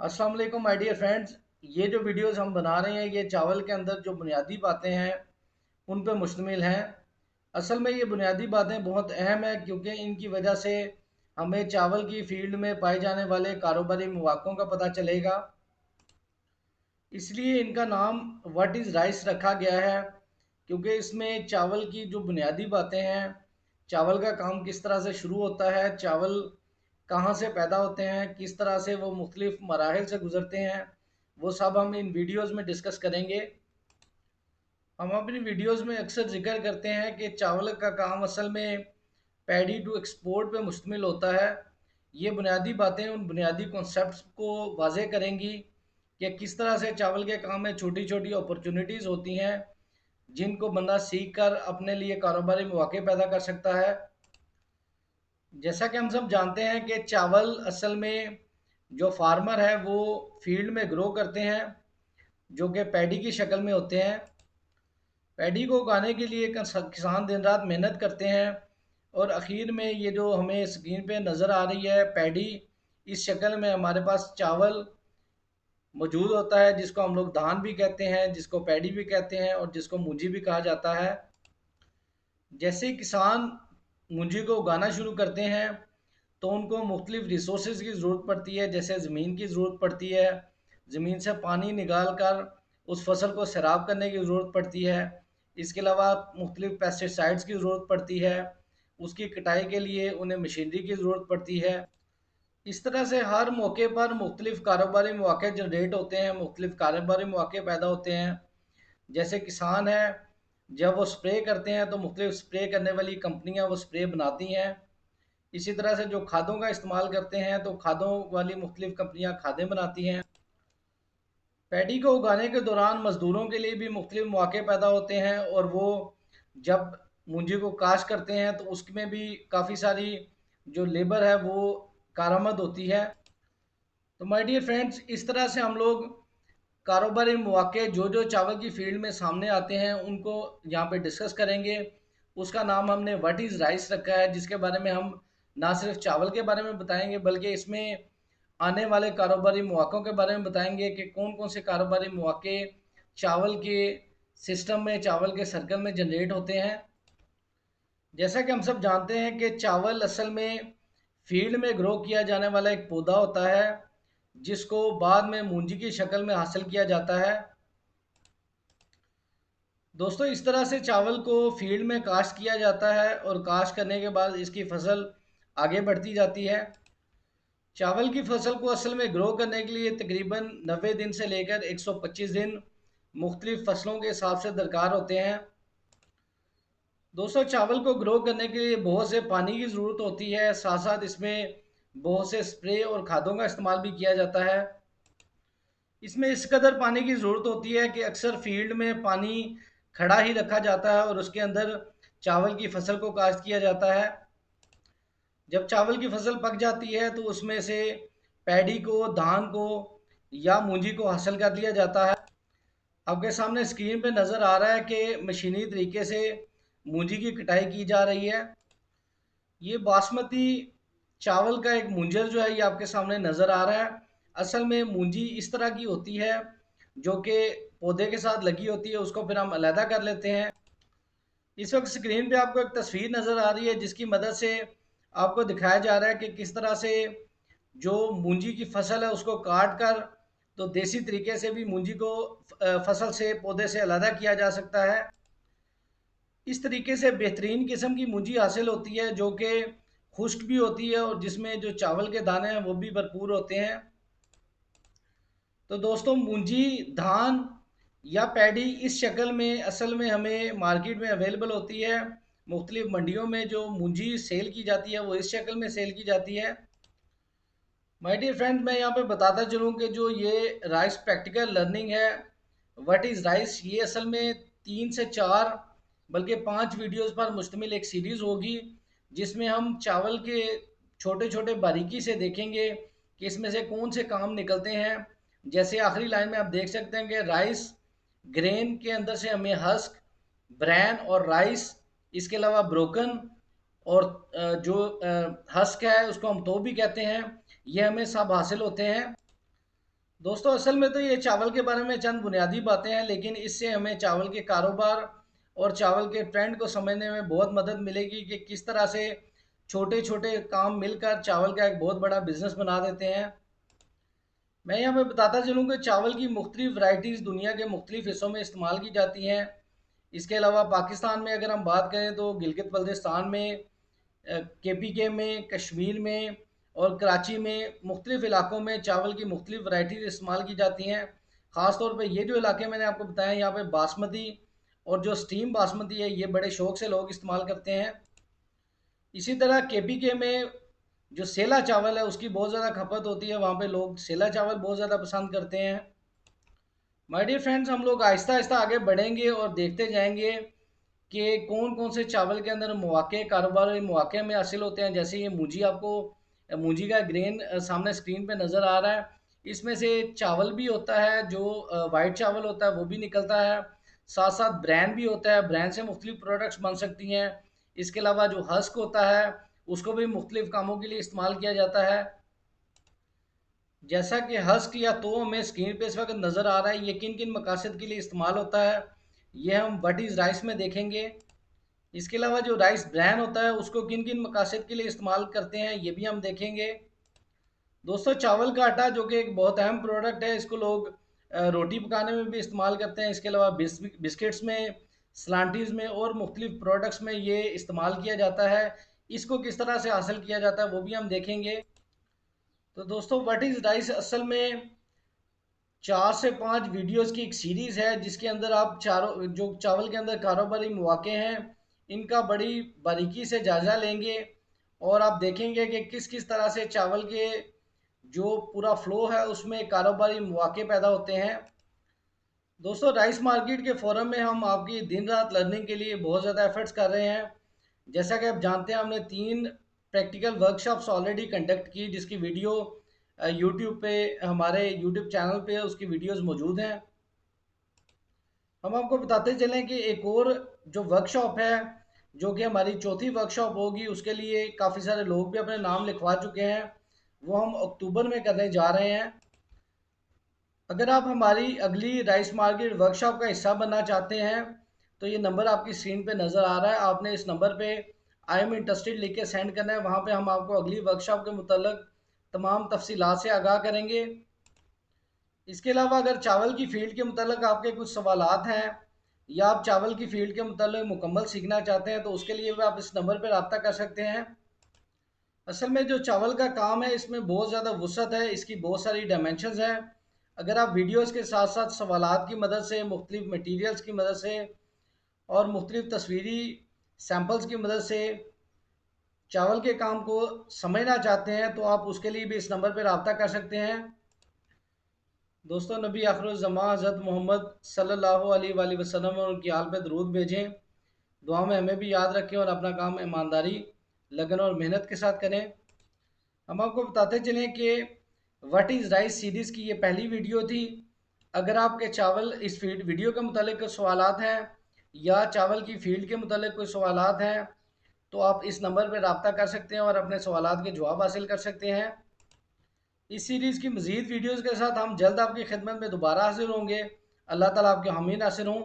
अस्सलाम वालेकुम my dear friends. ये जो वीडियोस हम बना रहे हैं ये चावल के अंदर जो बुनियादी बातें हैं उन पर मुश्तमिल हैं। असल में ये बुनियादी बातें बहुत अहम है क्योंकि इनकी वजह से हमें चावल की फील्ड में पाए जाने वाले कारोबारी मौक़ों का पता चलेगा। इसलिए इनका नाम व्हाट इज़ राइस रखा गया है, क्योंकि इसमें चावल की जो बुनियादी बातें हैं, चावल का काम किस तरह से शुरू होता है, चावल कहाँ से पैदा होते हैं, किस तरह से वो मुख्तलिफ मराहिल से गुजरते हैं, वो सब हम इन वीडियोस में डिस्कस करेंगे। हम अपनी वीडियोस में अक्सर जिक्र करते हैं कि चावल का काम असल में पैडी टू एक्सपोर्ट पे मुश्तमिल होता है। ये बुनियादी बातें उन बुनियादी कॉन्सेप्ट्स को वाज़ेह करेंगी कि किस तरह से चावल के काम में छोटी छोटी अपॉर्चुनिटीज़ होती हैं जिनको बंदा सीख कर अपने लिए कारोबारी मौके पैदा कर सकता है। जैसा कि हम सब जानते हैं कि चावल असल में जो फार्मर है वो फील्ड में ग्रो करते हैं, जो कि पैडी की शक्ल में होते हैं। पैडी को उगाने के लिए किसान दिन रात मेहनत करते हैं और आखिर में ये जो हमें स्क्रीन पे नज़र आ रही है पैडी, इस शक्ल में हमारे पास चावल मौजूद होता है, जिसको हम लोग धान भी कहते हैं, जिसको पैडी भी कहते हैं और जिसको मूंजी भी कहा जाता है। जैसे किसान मूंजी को उगाना शुरू करते हैं तो उनको मुख्तलिफ रिसोर्स की ज़रूरत पड़ती है, जैसे ज़मीन की ज़रूरत पड़ती है, ज़मीन से पानी निकाल कर उस फसल को सैराब करने की ज़रूरत पड़ती है। इसके अलावा मुख्तलिफ पेस्टिसाइड्स की ज़रूरत पड़ती है, उसकी कटाई के लिए उन्हें मशीनरी की ज़रूरत पड़ती है। इस तरह से हर मौके पर मुख्तलिफ कारोबारी मौके जनरेट होते हैं, मुख्तलिफ कारोबारी मौके पैदा होते हैं। जैसे किसान है, जब वो स्प्रे करते हैं तो मुख्तलिफ स्प्रे करने वाली कंपनियां वो स्प्रे बनाती हैं। इसी तरह से जो खादों का इस्तेमाल करते हैं तो खादों वाली मुख्तलिफ कंपनियां खादें बनाती हैं। पैडी को उगाने के दौरान मज़दूरों के लिए भी मुख्तलिफ मौके पैदा होते हैं और वो जब मूंजी को काश्त करते हैं तो उसमें भी काफ़ी सारी जो लेबर है वो कारामद होती है। तो माय डियर फ्रेंड्स, इस तरह से हम लोग कारोबारी मौके जो जो चावल की फील्ड में सामने आते हैं उनको यहाँ पे डिस्कस करेंगे। उसका नाम हमने व्हाट इज़ राइस रखा है, जिसके बारे में हम ना सिर्फ चावल के बारे में बताएंगे बल्कि इसमें आने वाले कारोबारी मौक़ों के बारे में बताएंगे कि कौन कौन से कारोबारी मौके चावल के सिस्टम में, चावल के सर्कल में जनरेट होते हैं। जैसा कि हम सब जानते हैं कि चावल असल में फील्ड में ग्रो किया जाने वाला एक पौधा होता है जिसको बाद में मूंजी की शक्ल में हासिल किया जाता है। दोस्तों, इस तरह से चावल को फील्ड में काश्त किया जाता है और काश्त करने के बाद इसकी फसल आगे बढ़ती जाती है। चावल की फसल को असल में ग्रो करने के लिए तकरीबन 90 दिन से लेकर 125 दिन मुख्तलिफ फसलों के हिसाब से दरकार होते हैं। दोस्तों, चावल को ग्रो करने के लिए बहुत से पानी की ज़रूरत होती है, साथ साथ इसमें बहुत से स्प्रे और खादों का इस्तेमाल भी किया जाता है। इसमें इस कदर पानी की ज़रूरत होती है कि अक्सर फील्ड में पानी खड़ा ही रखा जाता है और उसके अंदर चावल की फसल को काश्त किया जाता है। जब चावल की फसल पक जाती है तो उसमें से पैडी को, धान को या मूंजी को हासिल कर लिया जाता है। आपके सामने स्क्रीन पे नज़र आ रहा है कि मशीनी तरीके से मूंजी की कटाई की जा रही है। ये बासमती चावल का एक मुंजर जो है ये आपके सामने नज़र आ रहा है। असल में मूंजी इस तरह की होती है जो कि पौधे के साथ लगी होती है, उसको फिर हम अलहदा कर लेते हैं। इस वक्त स्क्रीन पे आपको एक तस्वीर नज़र आ रही है जिसकी मदद से आपको दिखाया जा रहा है कि किस तरह से जो मूंजी की फसल है उसको काट कर तो देसी तरीके से भी मूंजी को फसल से, पौधे से अलहदा किया जा सकता है। इस तरीके से बेहतरीन किस्म की मूंजी हासिल होती है जो कि खुश्क भी होती है और जिसमें जो चावल के दाने हैं वो भी भरपूर होते हैं। तो दोस्तों, मूंजी, धान या पैडी इस शक्ल में असल में हमें मार्केट में अवेलेबल होती है। मुख्तलिफ मंडियों में जो मूंजी सेल की जाती है वो इस शक्ल में सेल की जाती है। माय डियर फ्रेंड, मैं यहाँ पे बताता चलूँ कि जो ये राइस प्रैक्टिकल लर्निंग है, व्हाट इज़ राइस, ये असल में 3 से 4 बल्कि 5 वीडियोस पर मुश्तमिल एक सीरीज़ होगी जिसमें हम चावल के छोटे छोटे बारीकी से देखेंगे कि इसमें से कौन से काम निकलते हैं। जैसे आखिरी लाइन में आप देख सकते हैं कि राइस ग्रेन के अंदर से हमें हस्क, ब्रैन और राइस, इसके अलावा ब्रोकन और जो हस्क है उसको हम तो भी कहते हैं, ये हमें सब हासिल होते हैं। दोस्तों असल में तो ये चावल के बारे में चंद बुनियादी बातें हैं, लेकिन इससे हमें चावल के कारोबार और चावल के ट्रेंड को समझने में बहुत मदद मिलेगी कि किस तरह से छोटे छोटे काम मिलकर चावल का एक बहुत बड़ा बिजनेस बना देते हैं। मैं यहाँ पे बताता चलूँ कि चावल की मुख्तलिफ वैरायटीज़ दुनिया के मुख्तलिफ हिस्सों में इस्तेमाल की जाती हैं। इसके अलावा पाकिस्तान में अगर हम बात करें तो गिलगित बल्तिस्तान में, केपीके में, कश्मीर में और कराची में मुख्तलिफ इलाकों में चावल की मुख्तलिफ वैरायटीज़ इस्तेमाल की जाती हैं। ख़ास तौर पे ये जो इलाके मैंने आपको बताया, यहाँ पे बासमती और जो स्टीम बासमती है ये बड़े शौक से लोग इस्तेमाल करते हैं। इसी तरह केपीके में जो सेला चावल है उसकी बहुत ज़्यादा खपत होती है, वहाँ पे लोग सेला चावल बहुत ज़्यादा पसंद करते हैं। माय डियर फ्रेंड्स, हम लोग आहिस्ता आहिस्ता आगे बढ़ेंगे और देखते जाएंगे कि कौन कौन से चावल के अंदर मौके कारोबारी मौके में हासिल होते हैं। जैसे ये मूंजी, आपको मूंजी का ग्रेन सामने स्क्रीन पे नज़र आ रहा है, इसमें से चावल भी होता है, जो वाइट चावल होता है वो भी निकलता है। साथ साथ ब्रांड भी होता है, ब्रांड से मुख्तलिफ प्रोडक्ट्स बन सकती हैं। इसके अलावा जो हस्क होता है उसको भी मुख्तलिफ कामों के लिए इस्तेमाल किया जाता है। जैसा कि हस्क या तो हमें स्क्रीन पे इस वक्त नज़र आ रहा है, ये किन किन मकासद के लिए इस्तेमाल होता है ये हम व्हाट इज़ राइस में देखेंगे। इसके अलावा जो राइस ब्रैन होता है उसको किन किन मकासद के लिए इस्तेमाल करते हैं ये भी हम देखेंगे। दोस्तों चावल का आटा जो कि एक बहुत अहम प्रोडक्ट है, इसको लोग रोटी पकाने में भी इस्तेमाल करते हैं। इसके अलावा बिस्किट्स में, सलांटीज़ में और मुख्तलिफ प्रोडक्ट्स में ये इस्तेमाल किया जाता है। इसको किस तरह से हासिल किया जाता है वो भी हम देखेंगे। तो दोस्तों व्हाट इज़ राइस असल में 4 से 5 वीडियोस की एक सीरीज़ है, जिसके अंदर आप चारों जो चावल के अंदर कारोबारी मौके हैं इनका बड़ी बारीकी से जायज़ा लेंगे और आप देखेंगे कि किस किस तरह से चावल के जो पूरा फ्लो है उसमें कारोबारी मौके पैदा होते हैं। दोस्तों राइस मार्केट के फोरम में हम आपकी दिन रात लर्निंग के लिए बहुत ज़्यादा एफर्ट्स कर रहे हैं। जैसा कि आप जानते हैं हमने 3 प्रैक्टिकल वर्कशॉप्स ऑलरेडी कंडक्ट की, जिसकी वीडियो यूट्यूब पे, हमारे यूट्यूब चैनल पे उसकी वीडियोस मौजूद हैं। हम आपको बताते चलें कि एक और जो वर्कशॉप है, जो कि हमारी चौथी वर्कशॉप होगी, उसके लिए काफ़ी सारे लोग भी अपने नाम लिखवा चुके हैं, वो हम अक्टूबर में करने जा रहे हैं। अगर आप हमारी अगली राइस मार्केट वर्कशॉप का हिस्सा बनना चाहते हैं तो ये नंबर आपकी स्क्रीन पे नज़र आ रहा है, आपने इस नंबर पे आई एम इंटरेस्टेड लिख के सेंड करना है। वहाँ पे हम आपको अगली वर्कशॉप के मुतल्लिक तमाम तफसीलात से आगाह करेंगे। इसके अलावा अगर चावल की फ़ील्ड के मुतल्लिक आपके कुछ सवालात हैं या आप चावल की फ़ील्ड के मुतल्लिक मुकम्मल सीखना चाहते हैं तो उसके लिए भी आप इस नंबर पर रब्ता कर सकते हैं। असल में जो चावल का काम है इसमें बहुत ज़्यादा वुसअत है, इसकी बहुत सारी डायमेंशंस हैं। अगर आप वीडियोस के साथ साथ सवालात की मदद से, मुख्तलिफ मटीरियल्स की मदद से और मुख्तलिफ तस्वीरी सैम्पल्स की मदद से चावल के काम को समझना चाहते हैं तो आप उसके लिए भी इस नंबर पर रब्ता कर सकते हैं। दोस्तों नबी आखिरुज़्ज़मा हज़रत मोहम्मद सल्लल्लाहु अलैहि वसल्लम और उनकी आल पे दरूद भेजें, दुआ में हमें भी याद रखें और अपना काम ईमानदारी, लगन और मेहनत के साथ करें। हम आपको बताते चलें कि व्हाट इज़ राइस सीरीज़ की ये पहली वीडियो थी। अगर आपके चावल इस वीडियो के मुतालिक कोई सवालात हैं या चावल की फ़ील्ड के मुतालिक कोई सवालात हैं तो आप इस नंबर पर रब्ता कर सकते हैं और अपने सवालात के जवाब हासिल कर सकते हैं। इस सीरीज़ की मज़ीद वीडियोज़ के साथ हम जल्द आपकी खिदमत में दोबारा हाजिर होंगे। अल्लाह ताला आपके हामी नासिर हों।